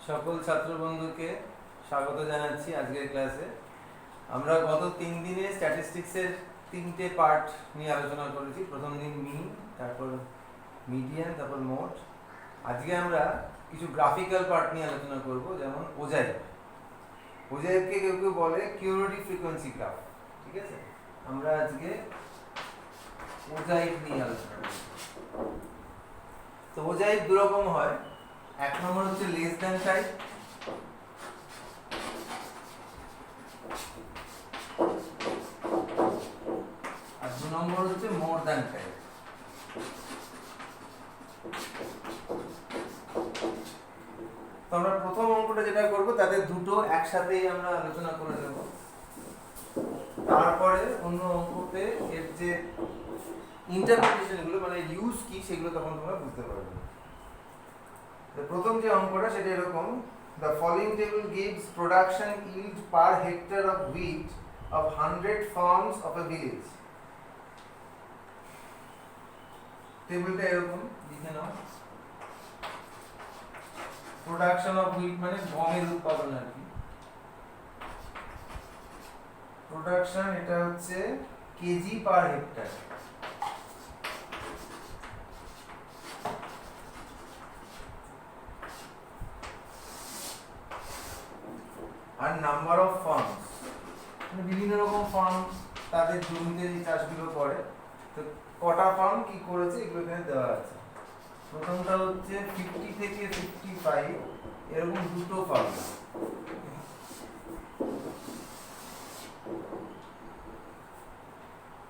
সকল ছাত্র বন্ধুকে স্বাগত জানাচ্ছি আজকের ক্লাসে। আমরা গত 3 দিনে স্ট্যাটিস্টিক্সের 3টে পার্ট নিয়ে আলোচনা করেছি। প্রথম দিন মিন, তারপর মিডিয়ান, তারপর মোড। আজকে আমরা কিছু গ্রাফিক্যাল পার্ট নিয়ে আলোচনা করব, যেমন ওজাইভ। ওজাইভকে কেউ কেউ বলে কিউরেটিভ ফ্রিকোয়েন্সি গ্রাফ। ঠিক আছে, আমরা আজকে ওজাইভ নিয়ে আলোচনা করব। তো ওজাইভ দুরকম হয়। এক নম্বর হচ্ছে লেস দ্যান টাইপ, আর 2 নম্বর হচ্ছে মোর দ্যান টাইপ। তো আমরা প্রথম অঙ্কটা যেটা করব তাতে দুটো একসাথেই আমরা আলোচনা করে নেব, তারপরে অন্য অঙ্কতে এর যে ইন্টারপ্রিটেশন গুলো মানে ইউজ কি সেগুলো তখন তোমরা বুঝতে পারবে। তো প্রথম যে অঙ্কটা সেটা এরকম: the following table gives production yield per hectare of wheat of 100 farms of a village. টেবিলটা এরকম লিখে নাও। প্রোডাকশন অফ হুইট মানে গমের উৎপাদন আর কি। প্রোডাকশন এটা হচ্ছে কেজি পার হেক্টর। আর নাম্বার অফ ফার্মস, মানে বিভিন্ন রকম ফার্ম তাদের জমিতে এই চাষগুলো করে। তো কটা ফার্ম কি করেছে এগুলো এখানে দেওয়া আছে। প্রথমটা হচ্ছে 50 থেকে 55, এরকম দুটো ফার্ম।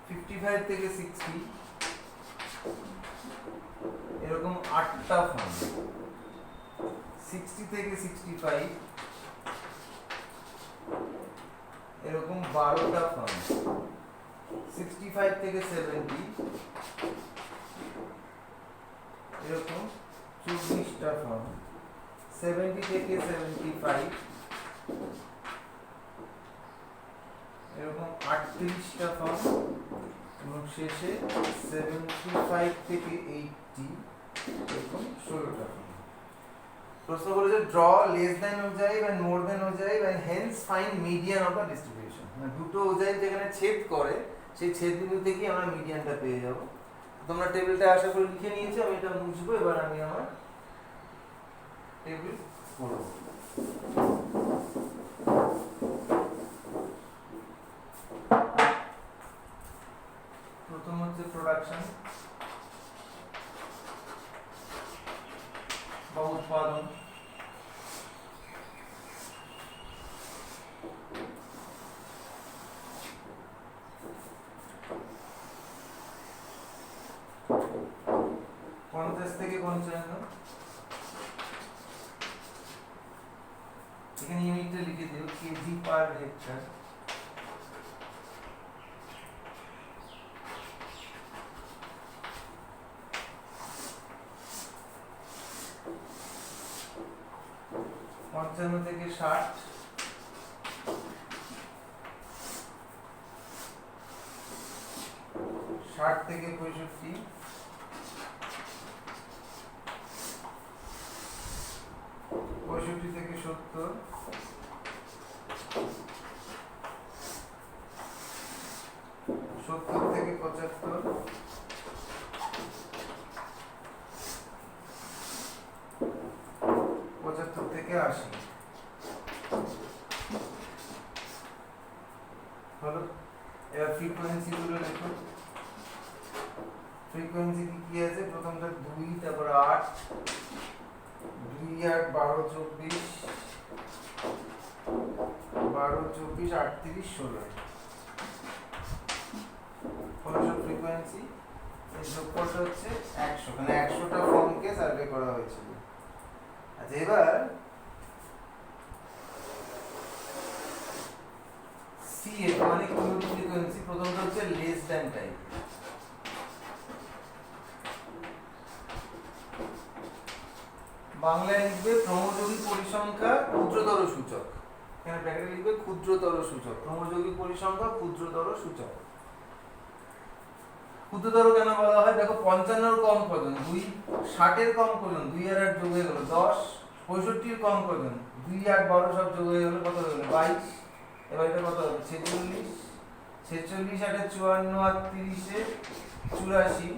55 থেকে 60 এরকম 8টা ফার্ম। 60 থেকে 65 এরকম 12টা ফার্ম। 65 থেকে 70 এরকম 24টা ফার্ম। 70 থেকে 75 এরকম 38টা ফার্ম, এবং শেষে 75 থেকে 80 এরকম 16টা ফার্ম। প্রশ্ন বলেছে draw less than ogive and more than ogive and hence find median of the distribution. মানে দুটো ওজাইভ যেখানে ছেদ করে সেই ছেদ বিন্দু থেকে আমরা মিডিয়ানটা পেয়ে যাব। তোমরা টেবিলটা আশা করি লিখে নিয়েছো, আমি এটা মুছবো। এবার আমি আমার টেবিল করব। প্রথম হচ্ছে প্রোডাকশন বা উৎপাদন। থেকে 55, এখানে ইউনিটটা লিখে দিও কেজি পার হেক্টর। পঞ্চান্ন থেকে 60, 60 থেকে 65, 65 থেকে 70, 70 থেকে 75, 75 থেকে 80। হলো। এবার ফ্রিকোয়েন্সি গুলো দেখো। ফ্রিকোয়েন্সি কি আছে? প্রথমটা 2, তারপর 8, 2 8 12 24, 12 24 38 16 হলো সব ফ্রিকোয়েন্সি। এই যোগফলটা হচ্ছে 100, মানে 100টা ফর্মকে সার্ভে করা হয়েছিল। আচ্ছা, এবার সিএফ মানে কিউরেটিভ ফ্রিকোয়েন্সি। প্রথমটা হচ্ছে লেস দ্যান টাইপ। বাংলায় লিখবে ক্রমযোগী পরিসংখ্যা ক্ষুদ্রতর সূচক। এখানে ব্র্যাকেটে লিখবে ক্ষুদ্রতর সূচক। ক্রমযোগী পরিসংখ্যা ক্ষুদ্রতর সূচক। ক্ষুদ্রতর কেন বলা হয়? দেখো 55 কম কজন? 2। 60 কম কজন? 2 আর 8 যোগ হয়ে গেল 10। 65 কম কজন 2 8 12 সব যোগ হয়ে গেল কত হলো 22। এবার এটা কত হবে 46 46 8 54 আর 30 এ 84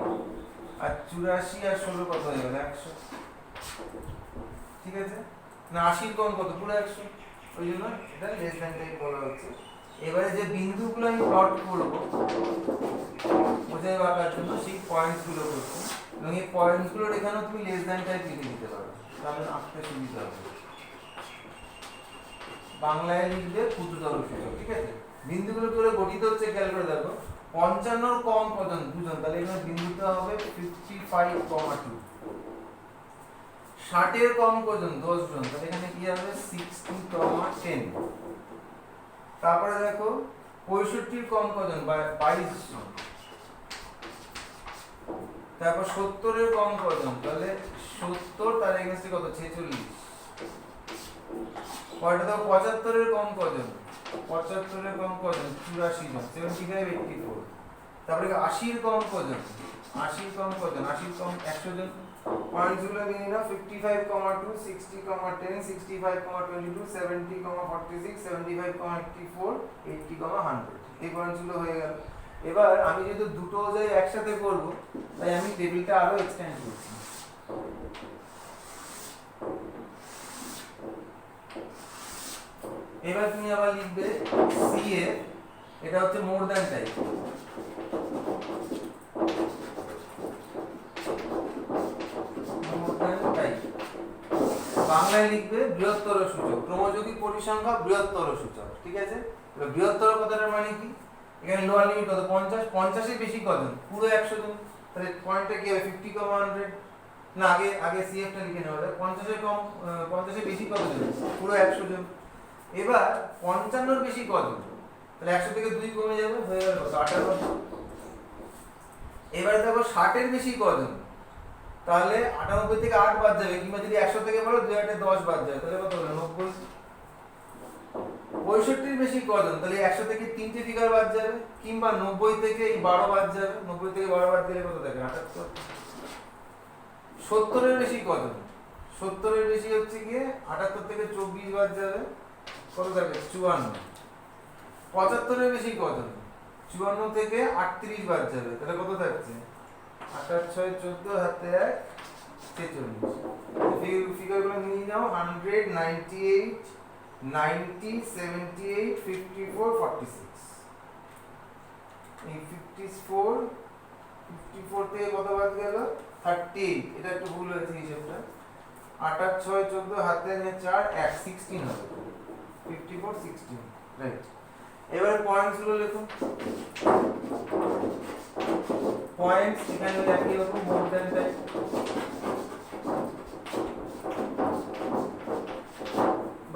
আর 84 আর 16 কত হয়ে গেল 100। ঠিক আছে না 80 কম কত পুরো 100, ওই জন্য এটা লেস দ্যান টাইপ বলা হচ্ছে। এবারে যে বিন্দুগুলো আমি প্লট করব বোঝাই আঁকার জন্য সেই পয়েন্টস গুলো করছি, এবং এই পয়েন্টস গুলোর এখানেও তুমি লেস দ্যান টাইপ লিখে দিতে পারো, তাহলে আঁকতে সুবিধা হবে। বাংলায় লিখবে ক্ষুদ্রতর সূচক। ঠিক আছে বিন্দুগুলো কি করে গঠিত হচ্ছে খেয়াল করে দেখো। 55 কম কজন 2 জন, তাহলে এখানে বিন্দুটা হবে 55,2। 60 এর কম কজন 10 জন, তাহলে এখানে কি হবে 60,10। তারপরে দেখো 65 এর কম কজন 22 জন। তারপর 70 এর কম কজন, তাহলে 70 তার এগেইনস্টে কত 46। পরেরটা দেখো 75 এর কম কজন 75 এর কম কজন 84 জন 75 84। তারপরে 80 এর কম কজন 80 এর কম কজন 80 এর কম 100 জন। পয়েন্টস গুলো নিয়ে নাও 55,2 60,10 65,22 70,46 75,84 80,100। এই পয়েন্টস গুলো হয়ে গেল। এবার আমি যেহেতু দুটো যাই একসাথে করব তাই আমি টেবিলটা আরো এক্সটেন্ড করছি। এবার তুমি আবার লিখবে সি এ, এটা হচ্ছে মোর দ্যান টাইপ। বাংলায় লিখবে বৃহত্তর সূচক, ক্রমযোগী পরিসংখ্যা বৃহত্তর সূচক। ঠিক আছে বৃহত্তর কথাটার মানে কি, এখানে লোয়ার লিমিট কত 50, 50 এর বেশি কজন পুরো 100 জন, তাহলে পয়েন্টটা কি হবে 50,100 না। আগে সিএফ টা লিখে নেওয়া যায়। 50 এর কম 50 এর বেশি কজন পুরো 100 জন। এবার 55 এর বেশি কজন, তাহলে 100 থেকে 2 কমে যাবে, হয়ে গেল 58। এবারে দেখো 60 এর বেশি কজন, তাহলে 98 থেকে 8 বাদ যাবে, কিংবা যদি 100 থেকে বলো 2 8 10 বাদ যাবে, তাহলে কত হলো 90। 65 এর বেশি কজন, তাহলে 100 থেকে 3টে ফিগার বাদ যাবে, কিংবা 90 থেকে 12 বাদ যাবে, 90 থেকে 12 বাদ দিলে কত থাকে 78। 70 এর বেশি কজন, 70 এর বেশি হচ্ছে গিয়ে 78 থেকে 24 বাদ যাবে, কত থাকে 54। 75 এর বেশি কজন, 54 থেকে 38 বাদ যাবে, তাহলে কত থাকছে 8 6 14 হাতে 1 46। ফিগারগুলো নিয়ে নাও 100 98 90 78 54 46। এই 54 থেকে কত বাদ গেল 38, এটা একটু ভুল হয়েছে হিসাবটা। 8 6 14 হাতে 4 1 16 হবে 54 16। রাইট এবারে পয়েন্টস গুলো লিখুন। পয়েন্টস এখানে একই রকম মোর দ্যান টাইপ।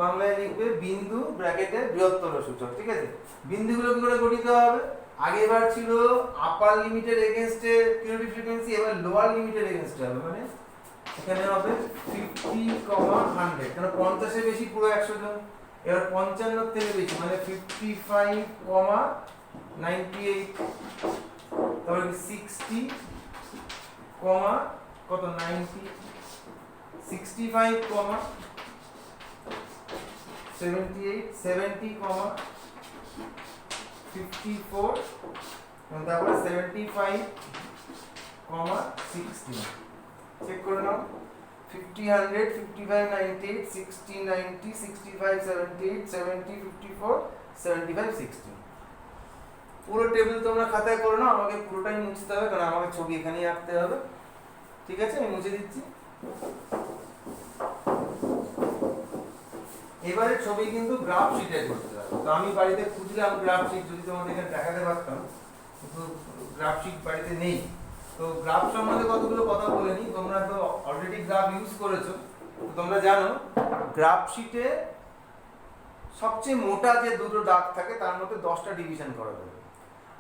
বাংলায় লিখবে বিন্দু ব্র্যাকেটে বৃহত্তর সূচক। ঠিক আছে বিন্দুগুলো কি করে গঠিত হবে, আগেবার ছিল আপার লিমিটের এগেইনস্টে কিউনেটিভ ফ্রিকোয়েন্সি, এবার লোয়ার লিমিটের এগেইনস্টে হবে, মানে এখানে হবে 50,100, কারণ 50 এর বেশি পুরো 100 জন। এবার 55 থেকে বেশি মানে 55,98, তারপরে 60, কত 90, 65, 78, 70, 54, এবং তারপরে 75, 60। চেক করে নাও 50 100 55 98 60 90 65 78 70 54 75 60। পুরো টেবিল তোমরা খাতায় করে নাও, আমাকে পুরোটাই মুছতে হবে কারণ আমাকে ছবি এখানেই আঁকতে হবে। ঠিক আছে আমি মুছে দিচ্ছি। এবারে ছবি কিন্তু গ্রাফ শিটে করতে হবে, তো আমি বাড়িতে খুঁজলাম গ্রাফ শিট, যদি তোমাদের এখানে দেখাতে পারতাম, কিন্তু গ্রাফ শিট বাড়িতে নেই। তো গ্রাফ সম্বন্ধে কতগুলো কথা বলে নিই, তোমরা তো অলরেডি গ্রাফ ইউজ করেছো, তো তোমরা জানো গ্রাফ শিটে সবচেয়ে মোটা যে দুটো দাগ থাকে তার মধ্যে 10টা ডিভিশন করা যাবে।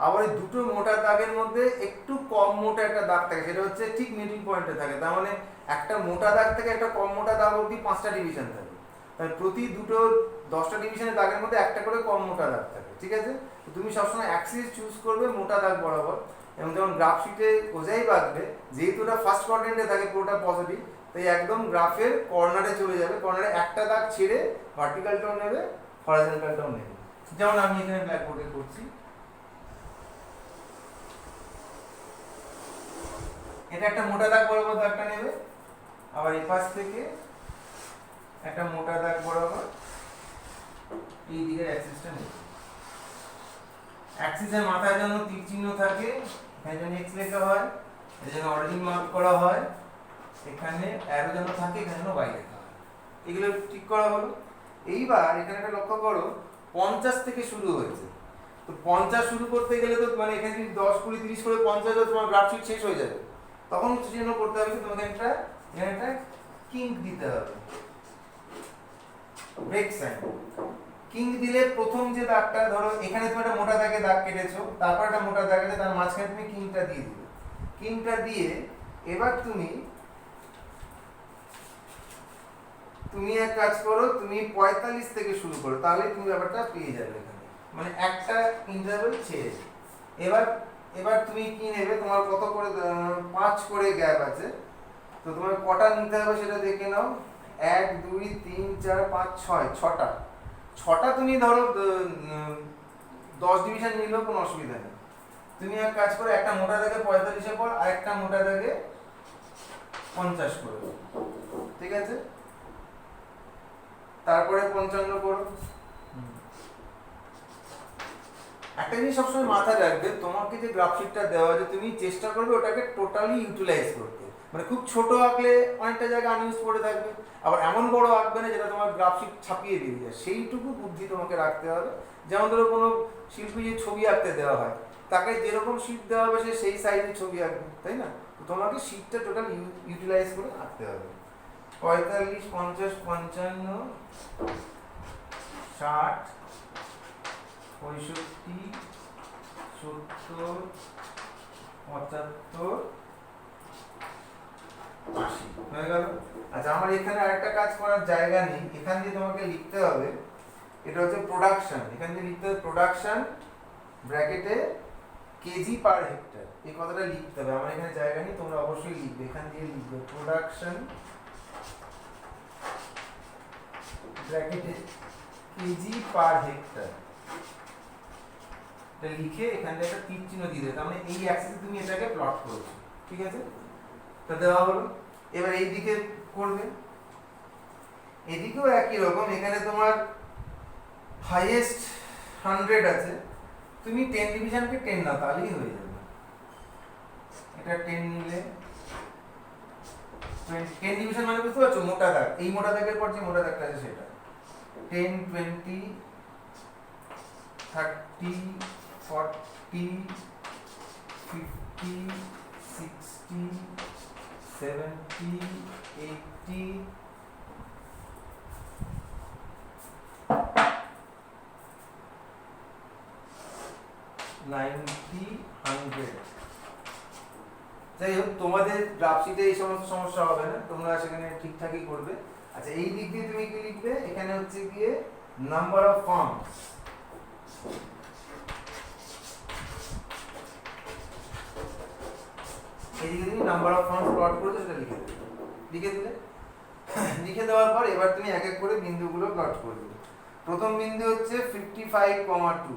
আবার এই দুটো মোটা দাগের মধ্যে একটু কম মোটা একটা দাগ থাকে, সেটা হচ্ছে ঠিক মিডল পয়েন্টে থাকে, তার মানে একটা মোটা দাগ থেকে একটা কম মোটা দাগ অবধি 5টা ডিভিশন থাকে। তাই প্রতি দুটো 10টা ডিভিশনের দাগের মধ্যে একটা করে কম মোটা দাগ থাকে। ঠিক আছে তুমি সবসময় অ্যাক্সিস চুজ করবে মোটা দাগ বরাবর, এবং যখন গ্রাফ শিটে বোঝাই বাঁধবে, যেহেতু ওটা ফার্স্ট কোয়াড্রেন্টে থাকে পুরোটা পজিটিভ, তাই একদম গ্রাফের কর্নারে চলে যাবে, কর্নারে একটা দাগ ছেড়ে ভার্টিক্যালটাও নেবে, হরাইজন্টালটাও নেবে, যেমন আমি এখানে ব্ল্যাকবোর্ডে করছি। এটা একটা মোটা দাগ বরাবর দাগটা নেবে, আবার এই পাশ থেকে একটা মোটা দাগ বরাবর এই দিকের অ্যাক্সিসটা নেবে। অ্যাক্সিসের মাথায় যেন তীর চিহ্ন থাকে, এখানে যেন এক্স লেখা হয়, এর জন্য অরিজিন মার্ক করা হয়, এখানে অ্যারো যেন থাকে, এখানে যেন ওয়াই লেখা হয়। এগুলো ঠিক করা হলো। এইবার এখানে একটা লক্ষ্য করো, 50 থেকে শুরু হয়েছে, তো 50 শুরু করতে গেলে তো মানে এখানে যদি 10 20 30 করে 50 তোমার গ্রাফ শিট শেষ হয়ে যাবে। তখন জন্য করতে হবে তোমাকে একটা কিঙ্ক দিতে হবে, ব্রেক সাইন। কিঙ্ক দিলে প্রথম যে দাগটা, ধরো এখানে তুমি একটা মোটা দাগে দাগ কেটেছো, তারপর একটা মোটা দাগ কেটে তার মাঝখানে তুমি কিঙ্কটা দিয়ে দিবে। কিঙ্কটা দিয়ে এবার তুমি এক কাজ করো, তুমি 45 থেকে শুরু করো, তাহলে তুমি ব্যাপারটা পেয়ে যাবে এখানে, মানে একটা ইন্টারভ্যাল ছেড়ে। এবার তুমি কি নেবে, তোমার কত করে 5 করে গ্যাপ আছে, তো তোমার কটা নিতে হবে সেটা দেখে নাও। 1 2 3 4 5 6, ছটা তুমি ধরো 10 ডিভিশন নিলেও কোনো অসুবিধা নেই। তুমি এক কাজ করো, একটা মোটা দাগে 45 এর পর আর একটা মোটা দাগে 50 করে, ঠিক আছে? তারপরে 55 করো। একটা জিনিস সবসময় মাথায় রাখবে, তোমাকে যে গ্রাফশিটটা দেওয়া আছে তুমি চেষ্টা করবে ওটাকে টোটালি ইউটিলাইজ করতে। মানে খুব ছোট আঁকলে অনেকটা জায়গা আনইউজ পড়ে থাকবে, আবার এমন বড় আঁকবে না যেটা তোমার গ্রাফশিট ছাপিয়ে দিয়ে যায়, সেইটুকু বুদ্ধি তোমাকে রাখতে হবে। যেমন ধরো কোনো শিল্পী যে ছবি আঁকতে দেওয়া হয়, তাকে যেরকম শিট দেওয়া হবে সে সেই সাইজের ছবি আঁকবে, তাই না? তো তোমাকে শিটটা টোটাল ইউটিলাইজ করে আঁকতে হবে। 45 50 55 60 65 70 75 80 হয়ে গেল। আচ্ছা, আমার এখানে আরেকটা কাজ করার জায়গা নেই, এখান দিয়ে তোমাকে লিখতে হবে, এটা হচ্ছে প্রোডাকশন। এখান দিয়ে লিখতে হবে প্রোডাকশন ব্র্যাকেটে কেজি পার হেক্টর, এই কথাটা লিখতে হবে। আমার এখানে জায়গা নেই, তোমরা অবশ্যই লিখবে, এখান দিয়ে লিখবে প্রোডাকশন ব্র্যাকেটে কেজি পার হেক্টর, এটা লিখে এখানে একটা তীর চিহ্ন দিয়ে দেবে, তার মানে এই অ্যাক্সিসে তুমি এটাকে প্লট করছো, ঠিক আছে? তা দেওয়া হলো। এবার এই দিকে করবে, এদিকেও একই রকম। এখানে তোমার হাইয়েস্ট 100 আছে, তুমি 10 ডিভিশনকে 10 না তাহলেই হয়ে যাবে। এটা 10 নিলে 10 ডিভিশন মানে বুঝতে পারছো, মোটা দাগ, এই মোটা দাগের পর যে মোটা দাগটা আছে সেটা 10 20 30 40 50 60 70 80 90 100। যাই হোক, তোমাদের গ্রাফশিটে এই সমস্ত সমস্যা হবে না, তোমরা সেখানে ঠিকঠাকই করবে। আচ্ছা, এই দিক দিয়ে তুমি কি লিখবে, এখানে হচ্ছে গিয়ে নাম্বার অফ ফর্মস, এইদিকে তুমি নাম্বার অফ ফর্মস প্লট করেছো সেটা লিখে দেবে। লিখে দেওয়ার পর এবার তুমি এক এক করে বিন্দুগুলো প্লট করবে। প্রথম বিন্দু হচ্ছে 55,2,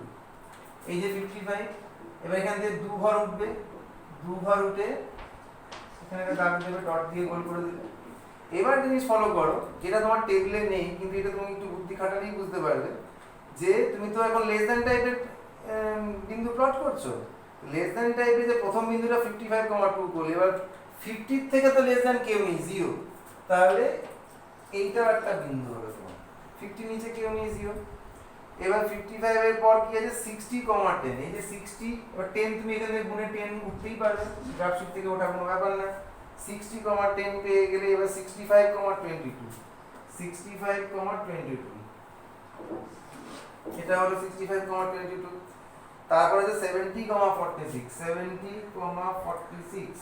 এই যে 55, এবার এখান থেকে 2 ঘর উঠবে, 2 ঘর উঠে এখানে একটা দাগ দেবে, ডট দিয়ে গোল করে দেবে। এবার জিনিস ফলো করো, যেটা তোমার টেবিলে নেই কিন্তু এটা তুমি একটু বুদ্ধি খাটালেই বুঝতে পারবে, যে তুমি তো এখন লেস দ্যান টাইপের বিন্দু প্লট করছো। লেস দ্যান টাইপে যে প্রথম বিন্দুটা 55,2 করলে, এবার 50 থেকে তো লেস দ্যান কেউ নেই, 0, তাহলে এইটাও একটা বিন্দু হবে তোমার, 50 নিচে কেউ নেই, 0। এবার 55 এর পর কি আছে, 60,10, এই যে 60, এবার 10 তুমি এখানে গুণে 10 উঠতেই পারবে, গ্রাফশিট থেকে ওঠা কোনো ব্যাপার না। 60,10 পেয়ে গেলে এবার 65,22, 65,22, এটা হলো 65,22। তারপরে যে 70,46, 70,46,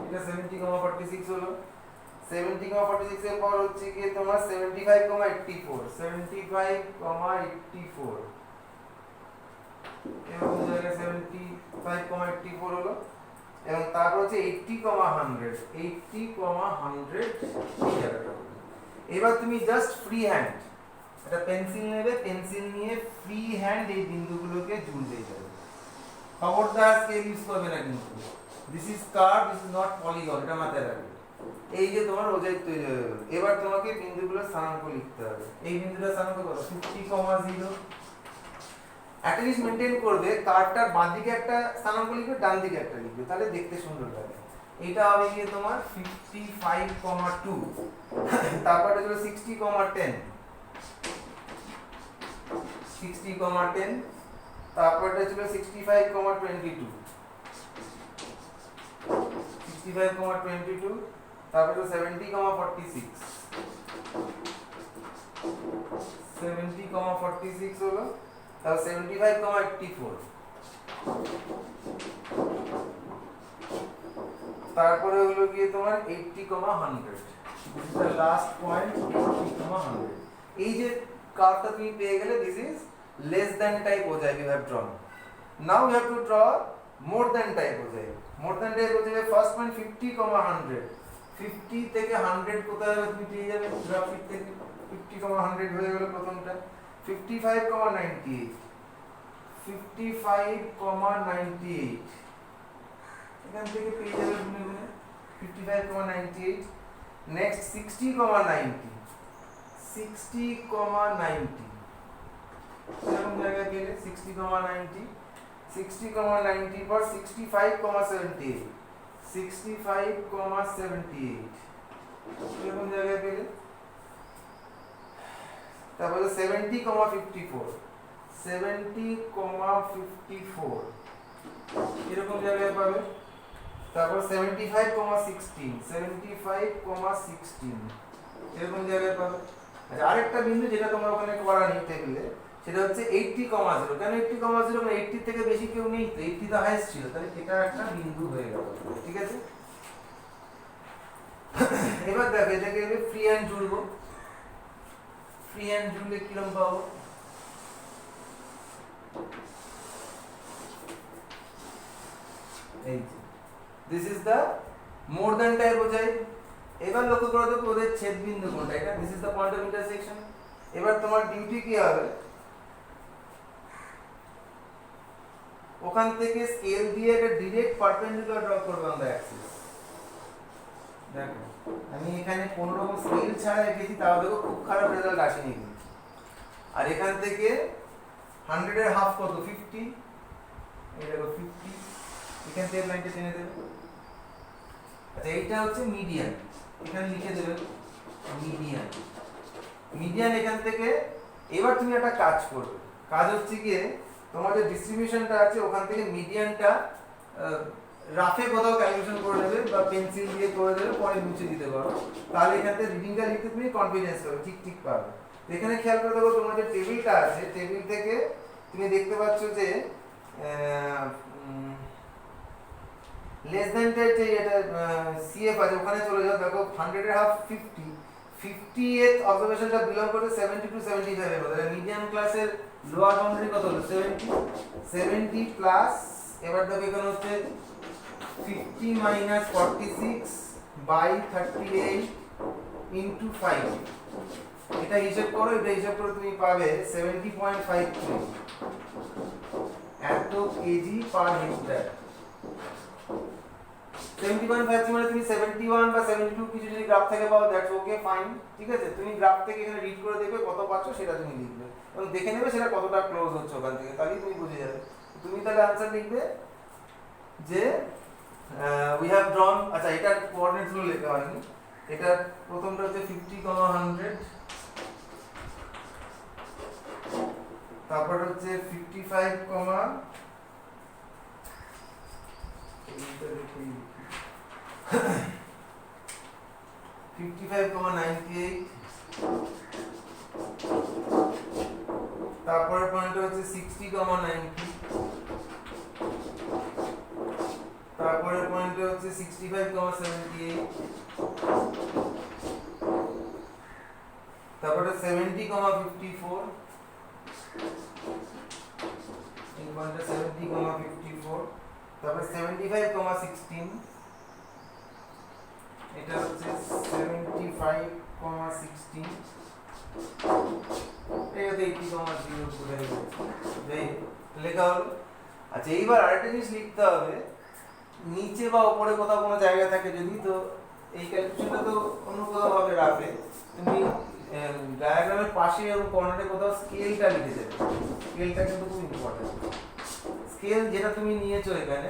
এটা 70,46 হলো। 70,46 এর পর হচ্ছে কি তোমার 75,84, 75,84, এরকম জায়গায় 75,84 হলো। এবং তারপর হচ্ছে 80,100 80,100 এই জায়গাটা হবে। এবার তুমি জাস্ট ফ্রি হ্যান্ড একটা পেন্সিল নেবে, পেন্সিল নিয়ে ফ্রি হ্যান্ড এই বিন্দুগুলোকে জুড়তেই যাবে। খবরদার স্কেল ইউজ করবে না কিন্তু। This is curve, this is not polygon, এটা মাথায় রাখবে। এই যে তোমার ওজাই তৈরি হয়ে গেল। এবার তোমাকে বিন্দুগুলোর স্থানাঙ্ক লিখতে হবে। এই বিন্দুটার স্থানাঙ্ক কত? 50,0। একটা জিনিস মেনটেন করবে, কার্ভটার বাঁ দিকে একটা স্থানাঙ্ক লিখবে, ডান দিকে একটা লিখবে, তাহলে দেখতে সুন্দর লাগে। এটা হবে গিয়ে তোমার 55,2, তারপরে হলো 60,10, 60,10, তারপরটা ছিল 65,22, 65,22, তারপরে 70,46, 70,46 হলো, তারপর 75,84, তারপরে হলো গিয়ে তোমার 80,100, this is the last point, 80,100। এই যে কার্ভটা তুমি পেয়ে গেলে, this is less than type Ojai you have drawn. Now you have to draw more than type Ojai. more than type Ojai first point 50,100, 50 থেকে 100 কোথায় হবে তুমি পেয়ে যাবে গ্রাফ শীট থেকে। 50,100 হয়ে গেল প্রথমটা। 55,98, 55,98 এখান থেকে পেয়ে যাবে তুমি 55,98। নেক্সট 60,90, 60,90 এরকম জায়গায় পেলে 60,90, 60,90 পর 65,78, 65,78 এরকম জায়গায় পেলে। তারপরে 70,54, 70,54 এরকম জায়গায় পাবে। তারপর 75,16, 75,16 এরকম জায়গায় পাবে। আচ্ছা, আরেকটা বিন্দু যেটা তোমরা ওখানে করা নেই টেবিলে, সেটা হচ্ছে 80,0। কেন 80,0? মানে 80 থেকে বেশি কেউ নেই তো, 80 তো হাইয়েস্ট ছিল, তাহলে এটা একটা বিন্দু হয়ে গেল। ঠিক আছে, এবার দেখো এটাকে ফ্রি হ্যান্ড জুড়বো। ফ্রি হ্যান্ড জুড়লে কিরকম পাবো? এই যে this is the more than type বোঝাই। এবার লক্ষ্য করো তো ওদের ছেদ বিন্দু কোনটা, এটা this is the point of intersection. এবার তোমার ডিউটি কি হবে? ওখান থেকে স্কেল দিয়ে একটা ডাইরেক্ট পারপেন্ডিকুলার ড্র করবে অন দ্য অ্যাক্সিস। দেখো আমি এখানে কোনো রকম স্কেল ছাড়া রেখেছি, তাও দেখো খুব খারাপ রেজাল্ট আসেনি কিন্তু। আর এখান থেকে 100 এর হাফ কত? 50, এই দেখো 50, এখান থেকে লাইনটা টেনে দেবে। আচ্ছা, এইটা হচ্ছে মিডিয়ান, এখানে লিখে দেবে মিডিয়ান। মিডিয়ান এখান থেকে। এবার তুমি একটা কাজ করবে, কাজ হচ্ছে গিয়ে তোমার যে ডিস্ট্রিবিউশনটা আছে ওখান থেকে মিডিয়ানটা রাফে কোথাও ক্যালকুলেশন করে নেবে বা পেন্সিল দিয়ে করে দেবে, পরে মুছে দিতে পারো। তাহলে এখান থেকে রিডিংটা লিখতে তুমি কনফিডেন্স পাবে, ঠিক ঠিক পাবে। এখানে খেয়াল করে দেখো তোমার যে টেবিলটা আছে, টেবিল থেকে তুমি দেখতে পাচ্ছ যে লেস দ্যান টাইপ যে এটা সিএফ আছে ওখানে চলে যাও। দেখো 100 এর হাফ 50, 50th অবজারভেশনটা বিলং করে 70 টু 75 এর মধ্যে। মিডিয়ান ক্লাসের লোয়ার বাউন্ডারি কত হলো? 70, 70 প্লাস। এবার দেখো এখানে হচ্ছে 50 মাইনাস 46 বাই 38 ইনটু 5। এটা হিসাব করো, এটা হিসাব করে তুমি পাবে 70.53 এত কেজি পার হেক্টর। 70.53 মানে তুমি 71 বা 72 কিছু যদি গ্রাফ থেকে পাও, দ্যাটস ওকে, ফাইন। ঠিক আছে, তুমি গ্রাফ থেকে এখানে রিড করে দেখবে কত পাচ্ছ, সেটা তুমি লিখবে এবং দেখে নেবে সেটা কতটা ক্লোজ হচ্ছে ওখান থেকে, তাহলেই তুমি বুঝে যাবে। তুমি তাহলে आंसर লিখবে যে উই হ্যাভ ড্রন। আচ্ছা, এটার কোঅর্ডিনেটস গুলো লেখা হয়নি। এটা প্রথমটা হচ্ছে 50,100, তারপর হচ্ছে 55, 55,98, তারপরের পয়েন্ট হচ্ছে 60,90, তারপরের পয়েন্ট হচ্ছে 65,78, তারপরে 70,54, এই পয়েন্টটা 70,54, তারপরে 75,16 এটা হচ্ছে 75,16 এটাতে 80,0 কোথায় গেছে যাই লেখা হলো। আচ্ছা এইবার আরেকটা জিনিস লিখতে হবে, নিচে বা উপরে কোথাও কোনো জায়গা থাকে যদি, তো এই ক্যালকুলেশনটা তো অন্য কোথাও হবে রাফে, তুমি ডায়াগ্রামের পাশে এবং কর্নারে কোথাও স্কেলটা লিখে দেবে। স্কেলটা কিন্তু খুব ইম্পর্টেন্ট। স্কেল যেটা তুমি নিয়েছো এখানে,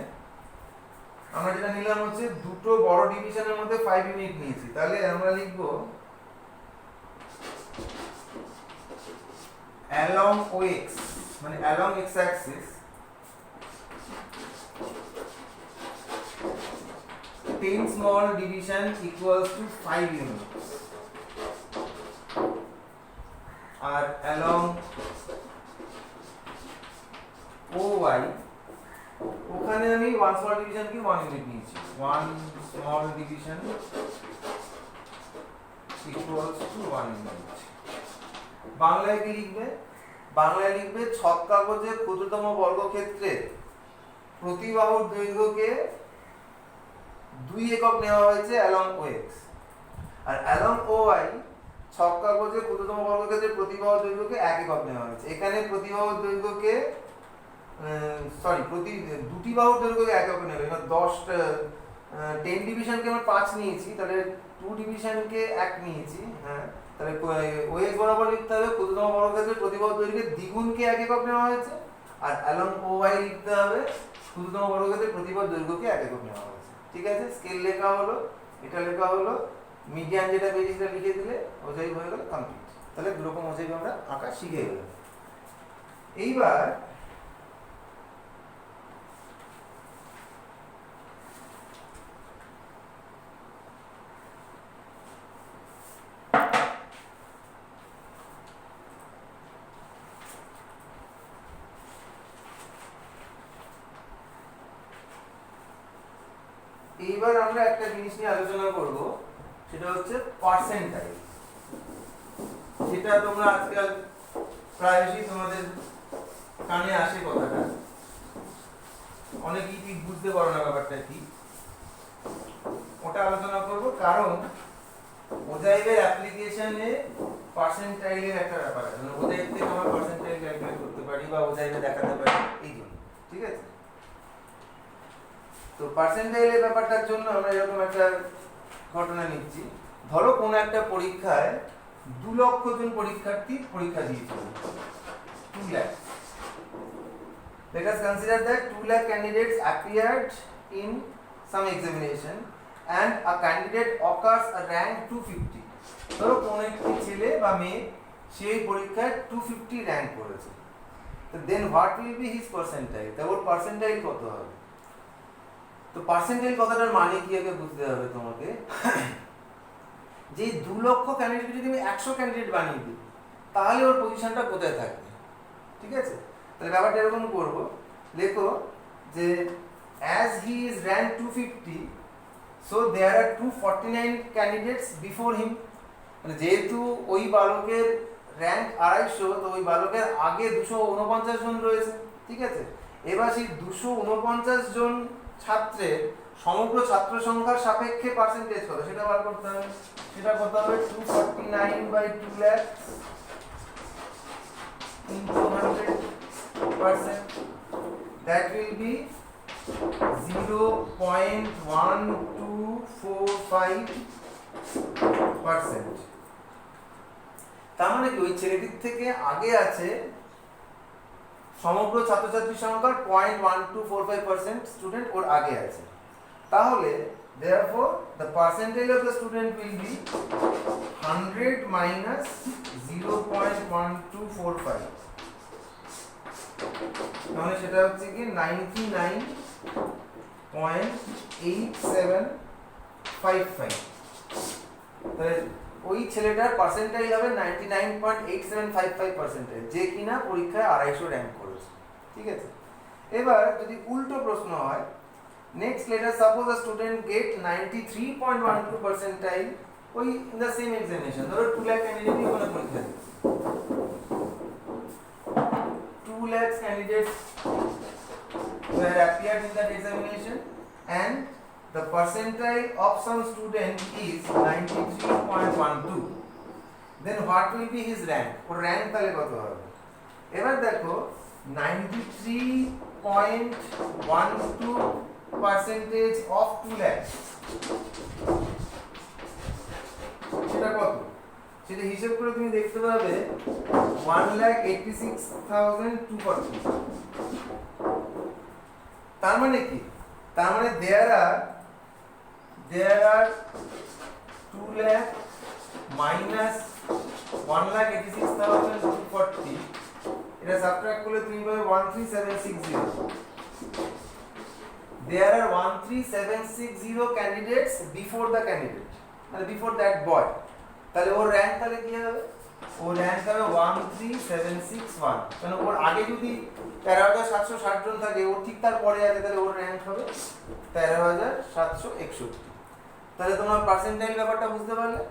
আমরা যেটা নিলাম হচ্ছে দুটো বড় ডিভিশনের মধ্যে 5 ইউনিট নিয়েছি, তাহলে আমরা লিখব along OX মানে along x axis 10 small division equals to 5 units, R along OY ওখানে আমি 1 small division কি 1 ইউনিট নিয়েছি, 1 small division equals to 1 unit। বাংলায় কি লিখবে? বাংলায় লিখবে ছক কাগজে ক্ষুদ্রতম বর্গক্ষেত্রে প্রতি বাহুর দৈর্ঘ্যকে 2 একক নেওয়া হয়েছে along OX, আর along OY ছক কাগজে ক্ষুদ্রতম বর্গক্ষেত্রে প্রতি বাহুর দৈর্ঘ্যকে 1 একক নেওয়া হয়েছে। এখানে প্রতি বাহুর দৈর্ঘ্যকে প্রতি দুটি বাহুর দৈর্ঘ্যকে 1 একক নেবে। এবার 10 ডিভিশনকে আমরা 5 নিয়েছি, তাহলে 2 ডিভিশনকে 1 নিয়েছি। হ্যাঁ, তাহলে OX বরাবর লিখতে হবে ক্ষুদ্রতম বর্গক্ষেত্রের প্রতি বাহুর দৈর্ঘ্যের দ্বিগুণকে 1 একক নেওয়া হয়েছে, আর along OY লিখতে হবে ক্ষুদ্রতম বর্গক্ষেত্রের প্রতি বাহুর দৈর্ঘ্যকে 1 একক নেওয়া হয়েছে। ঠিক আছে, স্কেল লেখা হলো, এটা লেখা হলো, মিডিয়ান যেটা পেয়েছি সেটা লিখে দিলে ওজাই হয়ে গেল কমপ্লিট। তাহলে দুরকম ওজাই আমরা আঁকা শিখে গেলাম। এইবার এইবার আমরা একটা জিনিস নিয়ে আলোচনা করব, সেটা হচ্ছে পার্সেন্টাইল। যেটা তোমরা আজকাল প্রায়শই তোমাদের কানে আসে কথাটা, অনেকেই ঠিক বুঝতে পারো না ব্যাপারটা কি, ওটা আলোচনা করব। কারণ ওজাইভের অ্যাপ্লিকেশনে পার্সেন্টাইলের একটা ব্যাপার আছে, মানে ওজাইভ থেকে আমরা পার্সেন্টাইল ক্যালকুলেট করতে পারি বা ওজাইভে দেখাতে পারি, এই জন্য। ঠিক আছে, তো পার্সেন্টাইলের ব্যাপারটার জন্য আমরা এরকম একটা ঘটনা নিচ্ছি। ধরো কোনো একটা পরীক্ষায় 2 লক্ষ জন পরীক্ষার্থী পরীক্ষা দিয়েছিল, 2 lakh. Let us consider that 2 lakh candidates appeared in some examination and a candidate occurs a rank 250. ধরো কোনো একটি ছেলে বা মেয়ে সেই পরীক্ষায় 250 র্যাঙ্ক করেছে, তো then what will be his percentile? তার পার্সেন্টাইল কত হবে? তো পার্সেন্টাইল কথাটার মানে কি আগে বুঝতে হবে তোমাকে। যে 2 লক্ষ ক্যান্ডিডেট যদি আমি 100 ক্যান্ডিডেট বানিয়ে দিই, তাহলে ওর পজিশনটা কোথায় থাকবে? ঠিক আছে, তাহলে ব্যাপারটা এরকম করব, লেখো যে as he is rank 250, so there are 249 candidates before him। মানে যেহেতু ওই বালকের র্যাঙ্ক 250, তো ওই বালকের আগে 249 জন রয়েছে। ঠিক আছে, এবার সেই 249 জন ছাত্রের সমগ্র ছাত্র সংখ্যার সাপেক্ষে পার্সেন্টেজ কত সেটা বার করতে হবে। সেটা কত হবে? 249/2 lakh into 100%, that will be 0.1245%। তার মানে কি ওই ছেলেটির থেকে আগে আছে সমগ্র ছাত্রছাত্রী সংখ্যার 0.1245% স্টুডেন্ট ওর আগে আছে। তাহলে therefore the percentile of the student will be 100 minus 0.1245, তাহলে সেটা হচ্ছে কি 99.8755। তাহলে ওই ছেলেটার পার্সেন্টাইল হবে 99.8755%, যে কিনা পরীক্ষায় 250 র্যাঙ্ক করেছে। ঠিক আছে, এবার যদি উল্টো প্রশ্ন হয়, next let us suppose a student get 93.12 percentile ওই ইন দ্য সেম এক্সামিনেশন। ধরো 2 লাখ ক্যান্ডিডেটই কোনো পরীক্ষা দিচ্ছে, 2 lakh candidates were appeared in that examination and the percentile of some student is 93.12. Then what will be his rank? Or rank তাহলে কত হবে? এবার দেখো 93.12% of 2 lakh সেটা কত? সেটা হিসাব করে তুমি দেখতে পাবে 1,86,240। তার মানে কি? তার মানে there are 2 lakh minus 1,86,240, এটা সাবট্রাক্ট করলে তুমি পাবে 13760। There are 13760 candidates before the candidate, মানে before that boy। তাহলে ওর র্যাঙ্ক তাহলে কি হবে? ওর র্যাঙ্ক হবে 13761। কারণ ওর আগে যদি 13,760 জন থাকে, ওর ঠিক তার পরে আছে, তাহলে ওর র্যাঙ্ক হবে 13,761। তাহলে তোমার পার্সেন্টাইল ব্যাপারটা বুঝতে পারলে?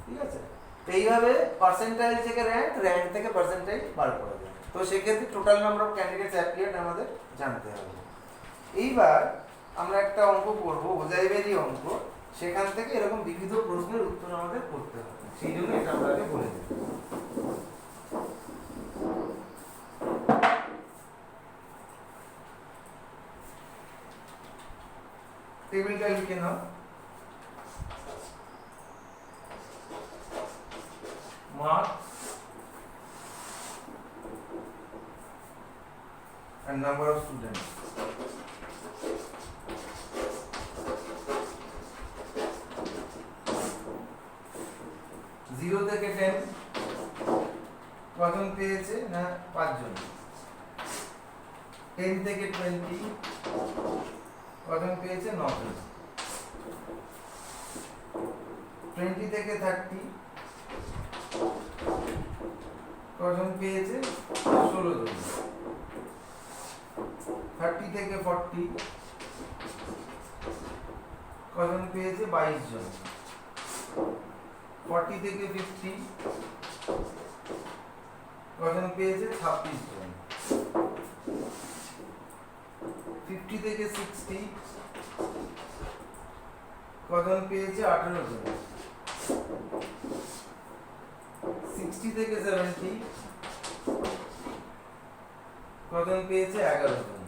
ঠিক আছে, তো এইভাবে পার্সেন্টাইল থেকে র্যাঙ্ক, র্যাঙ্ক থেকে পার্সেন্টাইল বার করা যায়। তো সেক্ষেত্রে total number of candidates appeared আমাদের জানতে হবে। এইবার আমরা একটা অঙ্ক করবো, ওজাইবেরি অঙ্ক, সেখান থেকে এরকম বিবিধ প্রশ্নের উত্তর আমাদের করতে হবে। সেই জন্য এটা আমরা আগে বলে দিই। টেবিলটা লিখে নাও। Marks and number of students। 0 থেকে 10 কজন পেয়েছে? না 5 জন। 10 থেকে 20 কজন পেয়েছে? 9 জন। 20 থেকে 30 কজন পেয়েছে? 16 জন। 30 থেকে 40 কজন পেয়েছে? 22 জন। 40 থেকে 50 কজন পেয়েছে? 26 জন। 50 থেকে 60 কজন পেয়েছে? 18 জন। 60 থেকে 70 কজন পেয়েছে? 11 জন।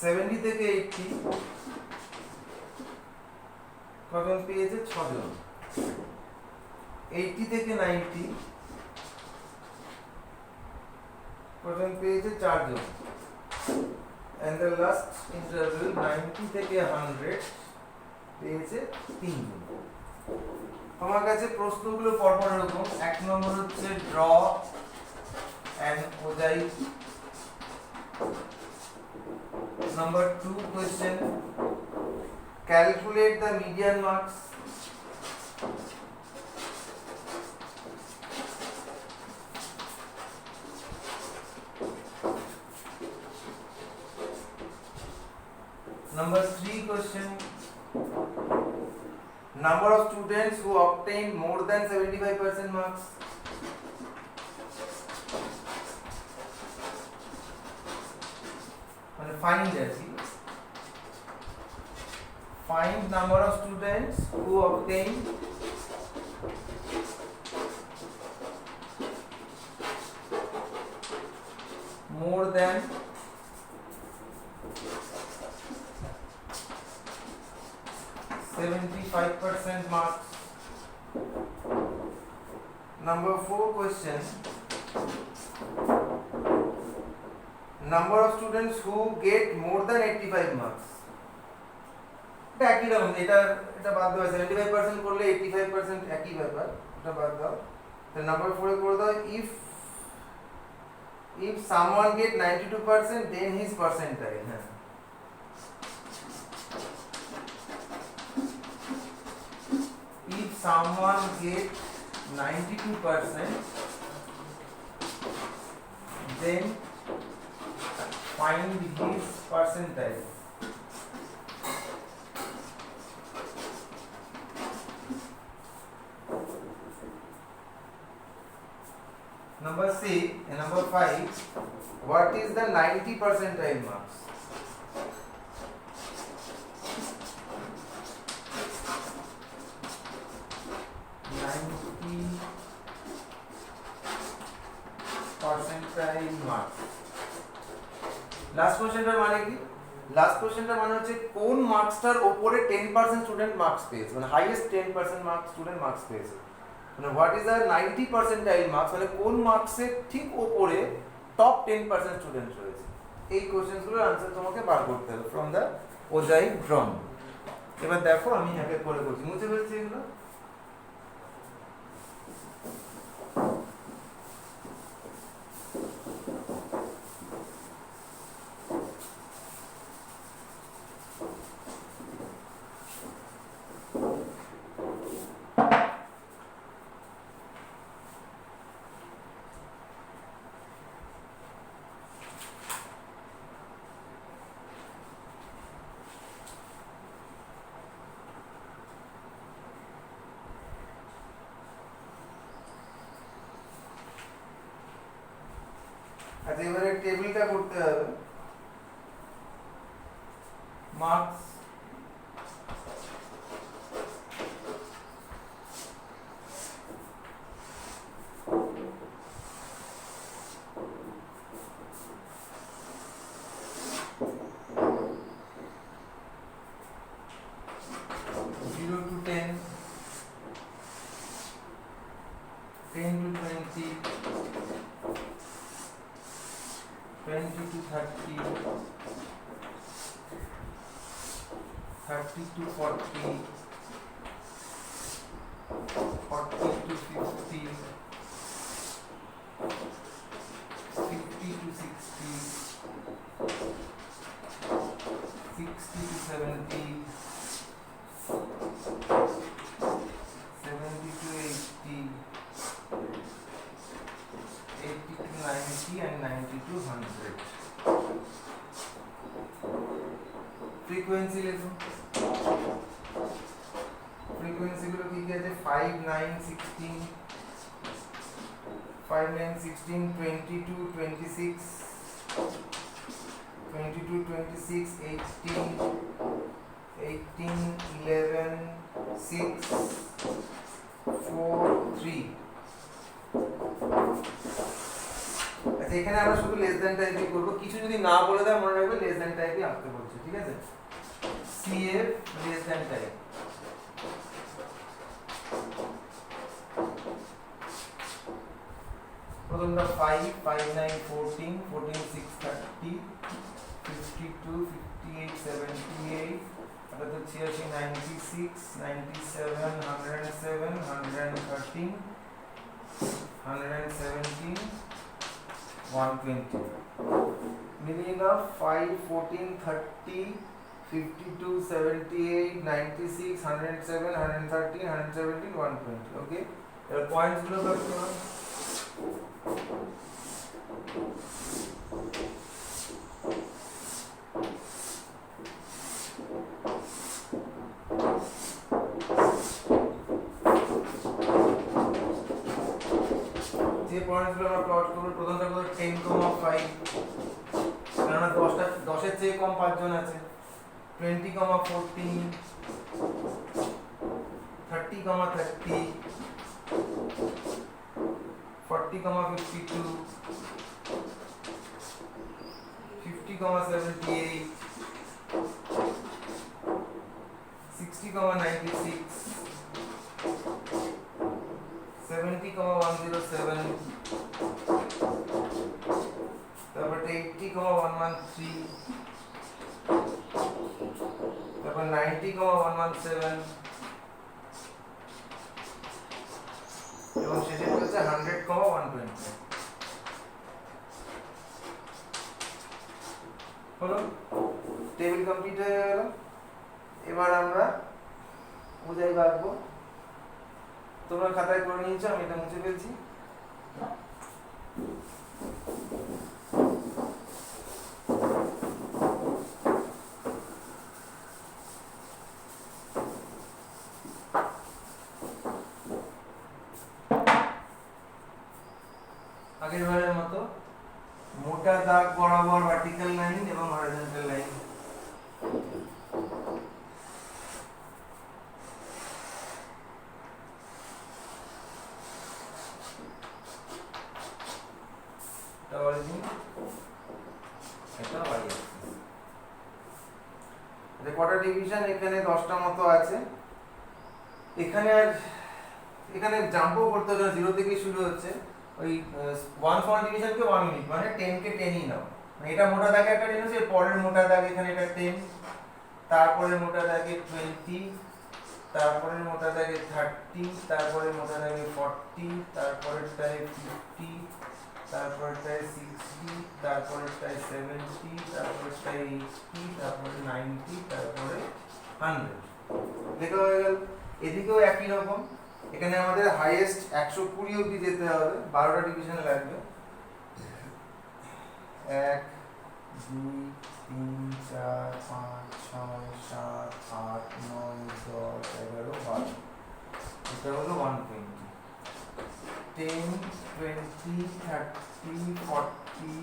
70 থেকে 80 কজন পেয়েছে? 6 জন। 80 থেকে 90 কজন পেয়েছে? 4 জন। and the last interval 90 থেকে 100 পেয়েছে 3 জন। তোমার কাছে প্রশ্নগুলো পরপর এরকম। 1 নম্বর হচ্ছে draw and Ojai. Number 2 question, calculate the median marks। Number 3 question, number of students who obtained more than 75% marks। Find number of students who obtained more than 75% marks। Number 4 question, number of students who get more than 85 marks। এটা একই রকম, এটা বাদ দাও। 75% করলে 85% একই ব্যাপার, এটা বাদ দাও। তো নাম্বার 4 এ করে দাও, if someone get 92% then his percentile। হ্যাঁ, if someone get 92% then find his percentile। Number 5, what is the 90 percentile marks? percentile marks. Last কোশ্চেনটার মানে কি? লাস্ট কোশ্চেনটার মানে হচ্ছে কোন মার্কসটার উপরে 10% স্টুডেন্ট মার্কস পেয়েছে, মানে হাইয়েস্ট 10% মার্কস স্টুডেন্ট মার্কস পেয়েছে, মানে হোয়াট ইজ আর 90 পার্সেন্টাইল মার্কস, মানে কোন মার্কসের ঠিক উপরে টপ 10% স্টুডেন্ট রয়েছে। এই কোশ্চেনগুলোর আনসার তোমাকে বার করতে হবে ফ্রম দ্য ওজাই ড্রম। এবার দেখো আমি এক এক করে করছি, মুছে ফেলছি এগুলো। আচ্ছা এবারে টেবিলটা করতে হবে। Marks to 40, 40 to 50, 50 to 60, 60 to 70, 70 to 80, 80 to 90 and 90 to 100. Frequency লিখুন। ফ্রিকোয়েন্সি গুলো কি কি আছে? 5 9 16, 5 9 16, 22 26, 22 26, 18, 18 11 6 4 3। আচ্ছা এখানে আমরা শুধু লেস দ্যান টাইপই করব, কিছু যদি না বলে দেয় মনে রাখবে লেস দ্যান টাইপই আনতে বলছে, ঠিক আছে? CF less than type. প্রথমটা 5 5 9 14, 14 6 30, 52 58 78, অর্থাৎ 86 96 97 107 113 117 120। মিলিয়ে নাও 5 14 30 52 78 96 107 113 117 120। ওকে, এবার পয়েন্টস গুলো বের করো। যে পয়েন্টসগুলো আমরা প্লট করব, প্রথমটা হলো 10,5, কারণ 10 এর চেয়ে কম 5 জন আছে। 20,14, 30,30, 40,52, 50,78, 60,96, 70,107, তারপর 80,113, তারপর 90,117 এবং শেষে হচ্ছে 100,120। হলো, টেবিল কমপ্লিট হয়ে গেল। এবার আমরা বুঝাই রাখবো, তোমরা খাতায় করে নিয়েছো, আমি এটা মুছে ফেলছি। অরিজিন, এটা y অ্যাক্সিস। এটা কটা ডিভিশন? এখানে 10টা মতো আছে। এখানে আর এখানে জাম্পও করতে হবে, 0 থেকে শুরু হচ্ছে। ওই 1 স্মল ডিভিশনকে 1 ইউনিট, মানে 10 কে 10 ই নাও। মানে এটা মোটা দাগে একটা 10 আছে, পরের মোটা দাগ এখানে এটা 10, তারপরে মোটা দাগে 20, তারপরে মোটা দাগে 30, তারপরে মোটা দাগে 40, তারপরেরটায় 50, তারপরেরটায় 60, তারপরেরটায় 70, তারপরেরটায় 80, তারপরে 90, তারপরে 100। লেখা হয়ে গেল। এদিকেও একই রকম। এখানে আমাদের হাইয়েস্ট 120 অবধি যেতে হবে, 12টা ডিভিশন লাগবে। 1 2 3 4 5 6 7 8 9 10 11 12। এটা হলো 120। 10 20 30 40 50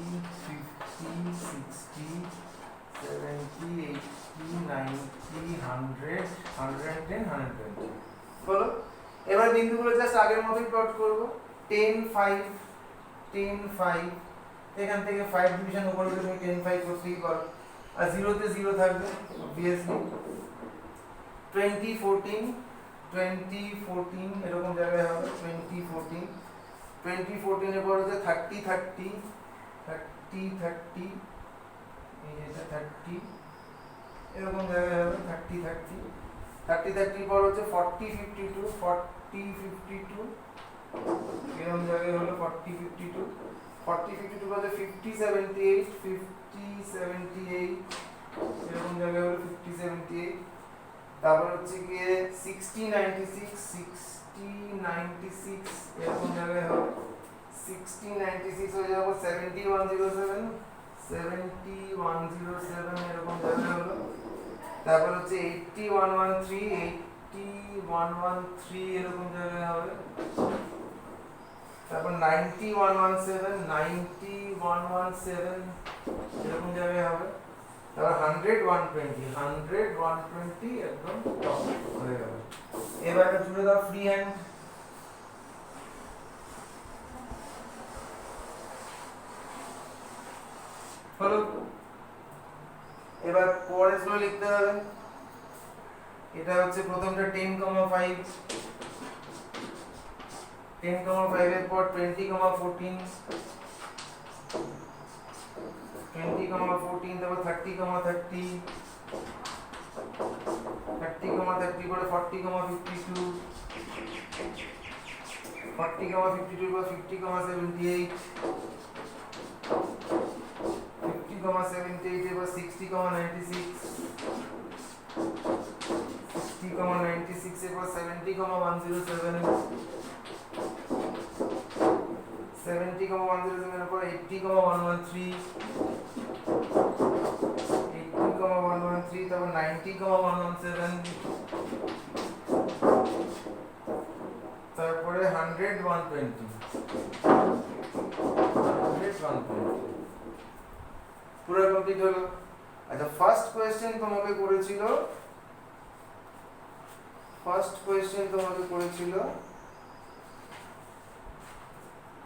60 70 80 90 100 110 120 বলো। এবার বিন্দুগুলো জাস্ট আগের মতোই প্লট করব। 10 5 10 5, এখান থেকে 5 ডিভিশন উপরে তুমি 10 5 করতেই পারো, আর 0 তে 0 থাকবে obviously। 20 14 20 14 এরকম জায়গায় হবে। 20 14 20 14 এর পর হচ্ছে 30 30 30 30, এই যেটা 30 এরকম জায়গায় হবে। 30 30 30 30 পর হচ্ছে 40 52 40 52 এরকম জায়গায় হলো। 40 52 40 52 পর 50 78 50 78 এরকম জায়গায় হলো। 50 78 তারপর হচ্ছে গিয়ে 60 96 60 96 এরকম জায়গায় হবে। 60 96 হয়ে যাবে 70 107 70 107 এরকম জায়গায় হলো। তারপর হচ্ছে 80 113 80 113 এরকম জায়গায় হবে। তারপর 90 117 90 117 এরকম জায়গায় হবে। তারপর 100 120 100 120 একদম টপ হয়ে গেল। এবার এটা জুড়ে দাও ফ্রি হ্যান্ড। হলো। এবার পরের গুলো লিখতে হবে। এটা হচ্ছে প্রথমটা 10 5 10 5 এর পর 20 14 20 14, তারপর 30 30 30 30 পরে 40 52 40 52 পর 50 78 50 78 এবার 60 96 60 96 এবার 70 107 70 107 এর পর 80 113 80 113 তারপর 90 117 তারপরে 100 120 100 120 পুরো কমপ্লিট হলো। আচ্ছা, ফার্স্ট কোশ্চেন তোমাকে করেছিল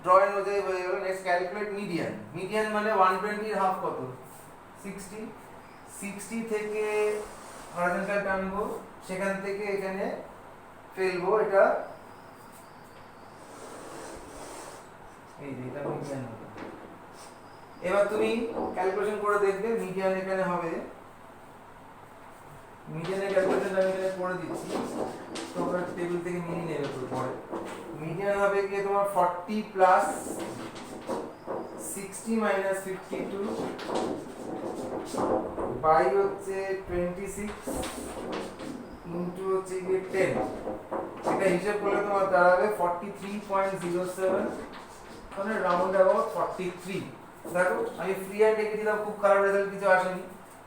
ড্র এন্ড অনুযায়ী হয়ে গেল। Next calculate median. মিডিয়ান মানে 120 এর হাফ কত? 60 60 থেকে হরিজন্টাল টানবো, সেখান থেকে এখানে ফেলবো। এটা এই যে এটা মিডিয়ান হবে। এবার তুমি ক্যালকুলেশন করে দেখবে মিডিয়ান এখানে হবে। মিডিয়ানের ক্যালকুলেশন আমি এখানে করে দিচ্ছি, তোমরা টেবিল থেকে নিয়ে নেবে পরে। মিডিয়ান হবে কি তোমার 40 প্লাস 60 মাইনাস 52 বাই হচ্ছে 26 ইনটু হচ্ছে কি 10। এটা হিসাব করলে তোমার দাঁড়াবে 43.07, মানে রাউন্ড অ্যাবাউট 43। দেখো আমি ফ্রি হ্যান্ড লিখে দিলাম, খুব খারাপ রেজাল্ট কিছু আসেনি।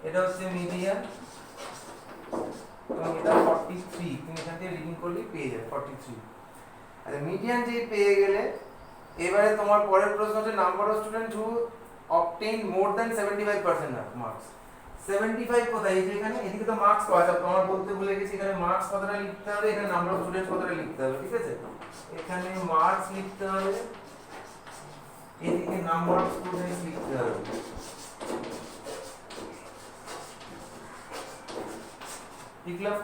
এটা হচ্ছে মিডিয়ান এবং এটা 43। তুমি এখান থেকে রিডিং করলেই পেয়ে যাবে 43। আচ্ছা, মিডিয়ান যেই পেয়ে গেলে এবারে তোমার পরের প্রশ্ন হচ্ছে number of student who obtain more than 75% marks. 75 কোথায়? এই যে এখানে, এদিকে তো মার্কস পাওয়া যাবে। তোমার বলতে ভুলে গেছি, এখানে মার্কস কতটা লিখতে হবে, এখানে নাম্বার অফ স্টুডেন্ট কতটা লিখতে হবে। ঠিক আছে, এখানে মার্কস লিখতে হবে এদিকে নাম্বার অফ স্টুডেন্টস লিখতে হবে। লিখলাম।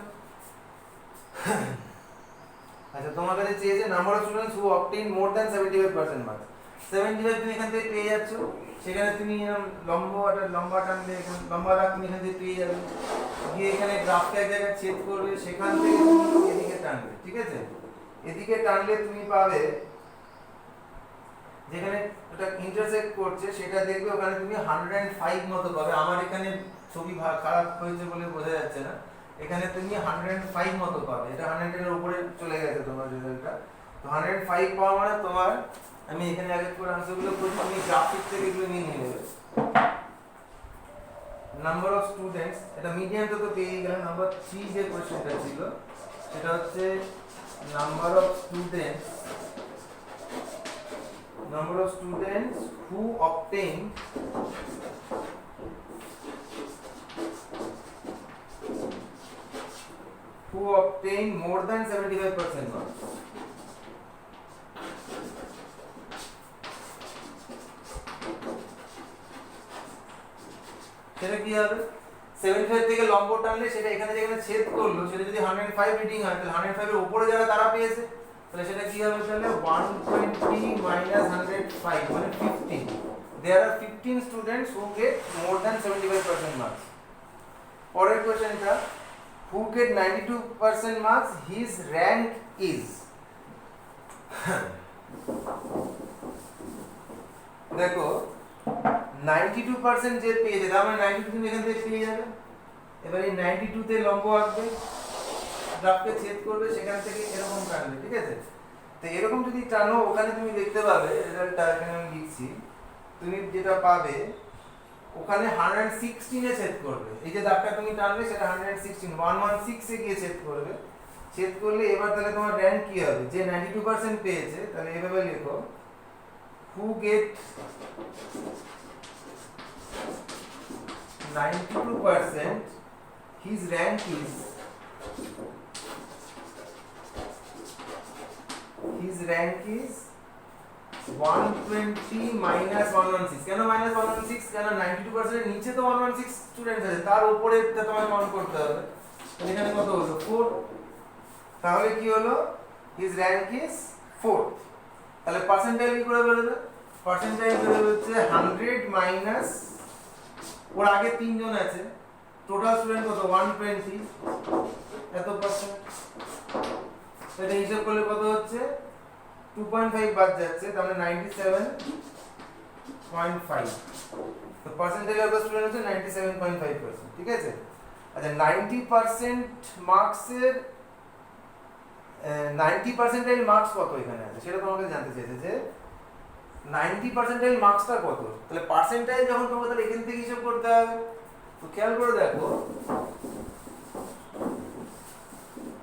আচ্ছা, তোমার কাছে চেয়েছে number of students who obtain more than 75% marks. 75 তুমি এখান থেকে পেয়ে যাচ্ছ, সেখানে তুমি লম্বা টানলে, এখানে লম্বাটা তুমি এখান থেকে পেয়ে যাবে, গিয়ে এখানে গ্রাফটা এক জায়গায় ছেদ করবে, সেখান থেকে তুমি এদিকে টানবে, ঠিক আছে? এদিকে টানলে তুমি পাবে যেখানে ওটা ইন্টারসেক্ট করছে সেটা দেখবে, ওখানে তুমি 105 মতো পাবে। আমার এখানে ছবি খারাপ হয়েছে বলে বোঝা যাচ্ছে না, এখানে তুমি 105 মতো পাবে। এটা 100 এর উপরে চলে গেছে তোমার রেজাল্টটা। তো 105 পাওয়া মানে তোমার, আমি এখানে এক এক করে আনসারগুলো করছি, তুমি গ্রাফিক থেকে এগুলো নিয়ে নেবে। নাম্বার অফ স্টুডেন্টস, এটা মিডিয়ামটা তো পেয়ে গেলাম। নাম্বার 3 যে কোশ্চেনটা ছিল সেটা হচ্ছে number of students who obtained more than 75% marks. সেটা কি হবে? 75 থেকে লম্ব টানলে সেটা এখানে যেখানে ছেদ করলো সেটা যদি 105 রিডিং হয়, তাহলে 105 এর উপরে যারা তারা পেয়েছে, তাহলে সেটা কি হবে? তাহলে 120 minus 105 মানে 15. There are 15 students who get more than 75% marks. পরের কোশ্চেনটা, who get 92% marks, his rank is. দেখো 92% যে পেয়েছে, তার মানে 92 তুমি এখান থেকে পেয়ে যাবে। এবার এই 92 তে লম্ব আঁকবে, গ্রাফকে ছেদ করবে, সেখান থেকে এরকম টানবে, ঠিক আছে? তো এরকম যদি টানো, ওখানে তুমি দেখতে পাবে রেজাল্টটা এখানে আমি লিখছি, তুমি যেটা পাবে ওখানে 116 এ ছেদ করবে। এই যে দাগটা তুমি টানবে সেটা 116 এ গিয়ে ছেদ করবে। ছেদ করলে এবার তাহলে তোমার র‍্যাঙ্ক কি হবে? যে 92% পেয়েছে, তাহলে এভাবে লেখো, who get 92%, his rank is 120 minus 116. কেন minus 116? কেন 92% এর নিচে তো 116 স্টুডেন্ট আছে, তার উপরে তোমাকে কাউন্ট করতে হবে। এখানে কত হলো? 4। তাহলে কি হলো? his rank is 4. তাহলে পার্সেন্টাইল কি করে বেরোবে? পার্সেন্টাইল বেরোবে হচ্ছে 100 মাইনাস, ওর আগে 3 জন আছে, টোটাল স্টুডেন্ট কত? 120, এত পার্সেন্ট। এটা হিসাব করলে কত হচ্ছে? 2.5 বাদ যাচ্ছে, তাহলে 97.5। তো পার্সেন্টেজ অফ দ্য স্টুডেন্ট হচ্ছে 97.5%, ঠিক আছে? আচ্ছা, 90% মার্কসের 90% মার্কস কত এখানে আছে সেটা তোমাকে জানতে চাইছে, যে 90% মার্কসটা কত। তাহলে পার্সেন্টাইল যখন তোমাকে, তাহলে এখান থেকে হিসাব করতে হবে। তো খেয়াল করে দেখো,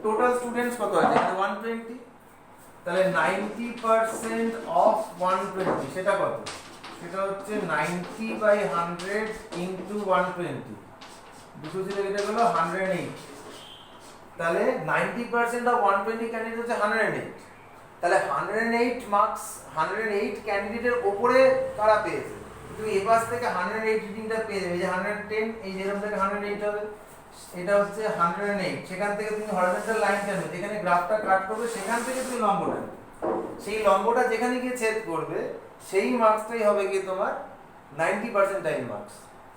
টোটাল স্টুডেন্টস কত আছে এখানে? 120। তাহলে 90% অফ 120 সেটা কত? সেটা হচ্ছে 90/100 ইনটু 120, 200 ছিল, এটা হলো 108। তাহলে 90% অফ 120 ক্যান্ডিডেট হচ্ছে 108। তাহলে 108 মার্কস, 108 ক্যান্ডিডেটের উপরে কারা পেয়েছে? তুমি এই পাশ থেকে 108 রিডিংটা পেয়ে যাবে। এই যে 110, এই যেরকম থেকে 108 হবে, এটা হচ্ছে 108। সেখান থেকে তুমি হরিজন্টাল লাইন টানবে, যেখানে গ্রাফটা কাট করবে সেখান থেকে তুমি লম্ব টানবে। সেই লম্বটা যেখানে গিয়ে ছেদ করবে সেই মার্কসটাই হবে কি তোমার 90% মার্কস।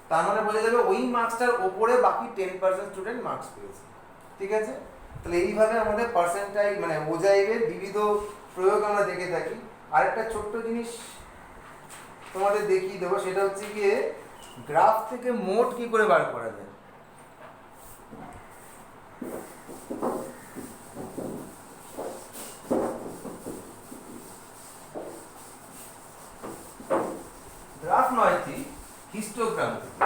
তার মানে বোঝা যাবে ওই মার্কসটার উপরে বাকি 10% স্টুডেন্ট মার্কস পেয়েছে, ঠিক আছে? তাহলে এইভাবে আমাদের পার্সেন্টাইল মানে ওজাইভের বিবিধ প্রয়োগ আমরা দেখে থাকি। আরেকটা ছোট্ট জিনিস তোমাদের দেখিয়ে দেবো, সেটা হচ্ছে গিয়ে গ্রাফ থেকে মোট কি করে বার করা যায়। গ্রাফ নয়, ঠিক হিস্টোগ্রাম থেকে।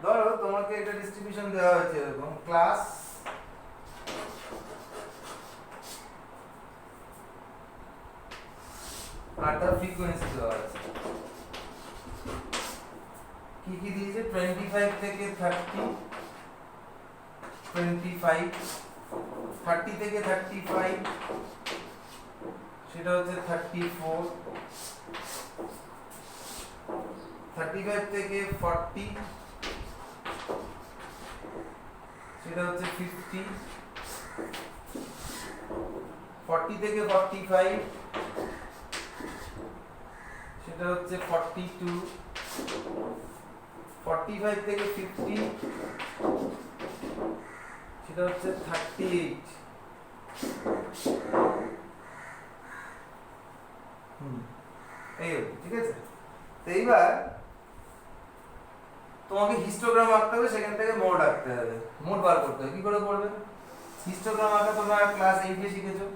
ধরো তোমাকে একটা ডিস্ট্রিবিউশন দেওয়া হয়েছে এরকম, ক্লাস আর তার ফ্রিকোয়েন্সি দেওয়া আছে। কি কি দিয়েছে? 25 থেকে 30, 25, 30 থেকে 35, সেটা হচ্ছে 34, 35 থেকে 40 সেটা হচ্ছে 50, 40 থেকে 45 সেটা হচ্ছে 42, 45 থেকে 50 সেটা হচ্ছে 38। এই ঠিক আছে। তো এইবার তোমাকে হিস্টোগ্রাম আঁকতে হবে, সেখান থেকে মোড আঁকতে হবে, মোড বার করতে হবে। কি করে করবে? হিস্টোগ্রাম আঁকা তোমরা ক্লাস 8 এ শিখেছো।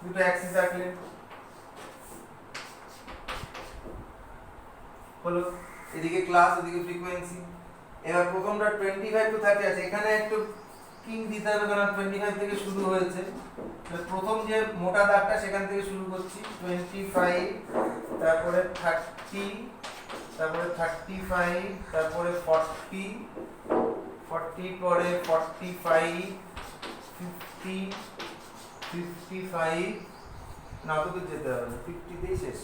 দুটো অ্যাক্সিস আঁকলে হলো, এদিকে ক্লাস ওদিকে ফ্রিকোয়েন্সি। এবার প্রথমটা 25 টু 30 আছে, এখানে একটু কিং দিতে হবে কারণ 25 থেকে শুরু হয়েছে। প্রথম যে মোটা দাগটা সেখান থেকে শুরু করছি, 25, তারপরে 30, তারপরে 35, তারপরে 40, 40 পরে 45, 50, 55 না তো যেতে হবে 50 তেই শেষ।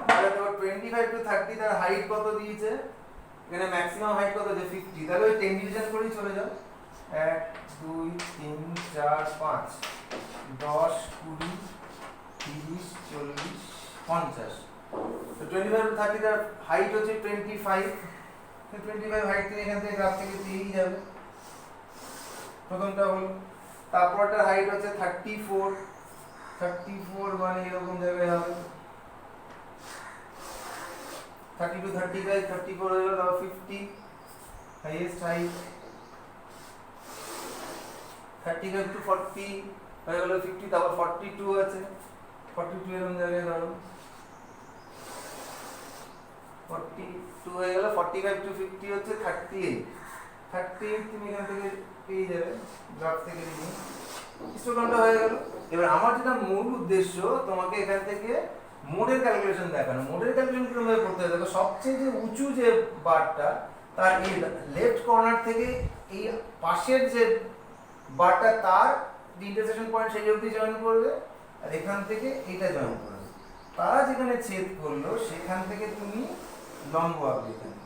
তাহলে তোমার 25 টু 30 তার হাইট কত দিয়েছে? এখানে ম্যাক্সিমাম হাইট কত আছে? 50। তাহলে ওই 10 ডিভিশন করেই চলে যাও। 1 2 3 4 5 10 20 30 40 50। তো 25 টু 30 তার হাইট হচ্ছে 25। 25 হাইট তুমি এখান থেকে গ্রাফ থেকে পেয়েই যাবে। প্রথমটা হলো। তারপরটার হাইট হচ্ছে 34, 34 মানে এরকম জায়গায় হবে। 32 35 34 হয়ে গেল, তারপর 50 হাইয়েস্ট হাইট। 35 টু 40 হয়ে গেল 50, তারপর 42 আছে, 42 এরকম জায়গায় ধরো 42 হয়ে গেল। 45 টু 50 হচ্ছে 38, 38 তুমি এখান থেকে পেয়ে যাবে গ্রাফ থেকে নিয়ে। হিস্টোগ্রামটা হয়ে গেল। এবার আমার যেটা মূল উদ্দেশ্য তোমাকে এখান থেকে মোডের ক্যালকুলেশন দেখানো। মোডের ক্যালকুলেশন কিভাবে করতে হবে দেখো, সবচেয়ে যে উঁচু যে বারটা তার এই লেফট কর্নার থেকে এই পাশের যে বারটা তার ইন্টারসেকশন পয়েন্ট সেই অবধি জয়েন করবে, আর এখান থেকে এইটা জয়েন করবে। তারা যেখানে ছেদ করলো সেখান থেকে তুমি লম্ব আঁকবে এখানে।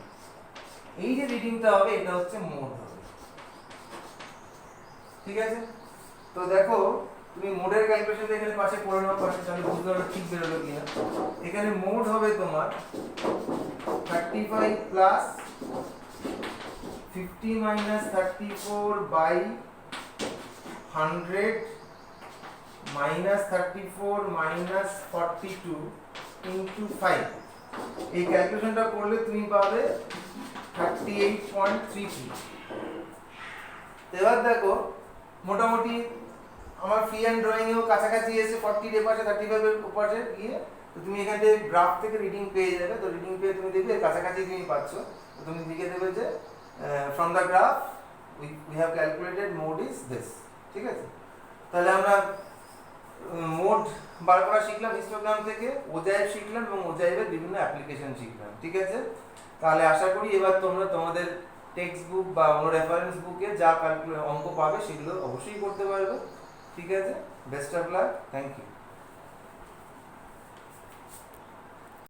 এই যে রিডিংটা হবে এটা হচ্ছে মোড হবে। ঠিক আছে? তো দেখো তুমি মোডের ক্যালকুলেশনটা এখানে পাশে করে নাও, পাশে তাহলে বুঝতে পারবে ঠিক বেরোলো কিনা। এখানে মোড হবে তোমার 35 plus 50 minus 34 by 100 minus 34 minus 42 into 5। এই ক্যালকুলেশনটা করলে তুমি পাবে 38.33। এবার দেখো মোটামুটি আমার ফ্রি হ্যান্ড ড্রয়িং এও কাছাকাছি এসে 40 এর পাশে 35 এর পাশে গিয়ে তো তুমি এখান থেকে গ্রাফ থেকে রিডিং পেয়ে যাবে। তো রিডিং পেয়ে তুমি দেখবে কাছাকাছি তুমি পাচ্ছ। তো তুমি লিখে দেবে যে from the graph we have calculated mode is this. ঠিক আছে? তাহলে আমরা মোড বার করা শিখলাম হিস্টোগ্রাম থেকে, ওজাইভ শিখলাম এবং ওজাইভের বিভিন্ন অ্যাপ্লিকেশন শিখলাম। ঠিক আছে? তাহলে আশা করি এবার তোমরা তোমাদের টেক্সট বুক বা অন্য রেফারেন্স বুকে যা অঙ্ক পাবে সেগুলো অবশ্যই করতে পারবে। ঠিক আছে? Best of luck, thank you.